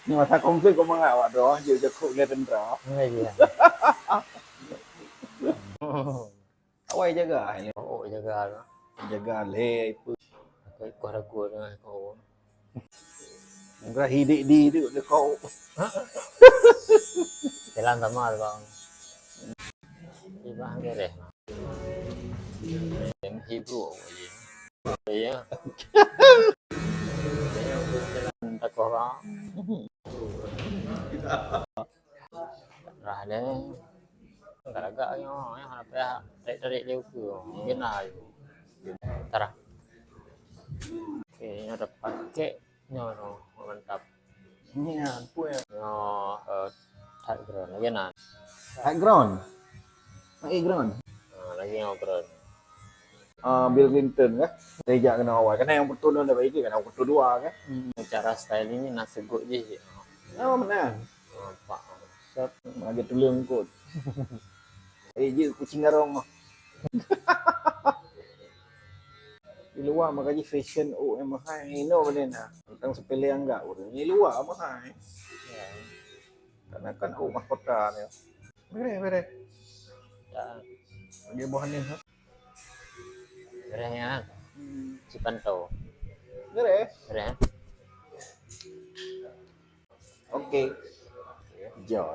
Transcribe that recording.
Nhưng mà ta konflik kung mga awak doh, jadi kulitin doh. Iya. Awak jaga, Oo, jaga ano. jaga le. Kahit kurago na ako. Enggak hidik di itu kau. Kailan tama ba? Iba ang gere. Yang Hebrew aja. Iya. Tak ko ba? Rada. Talaga yung hanap ya. Dari liu ko. Ginay. Tara. Oke, ada pakai no mantap. Iya, pu ya. No thai ground lagi na. High ground. High ground. Lagi ngobrol. Bill Clinton kan. Reja kena awal. Karena yang betul dah baik kan. Aku betul dua kan. Cara style ini nasi guk je. Oh mana? Pak. Set lagi tulang kot. Je kucing garong mah. Di luar makanya fashion mahal. Ino benda na. Tentang sepele enggak. Di luar mahal. Karena kan mahkota ni. Bere. Ya, Dia bahan ni. keren ya. Cipanto. Bere. Keren. Okey. Jom.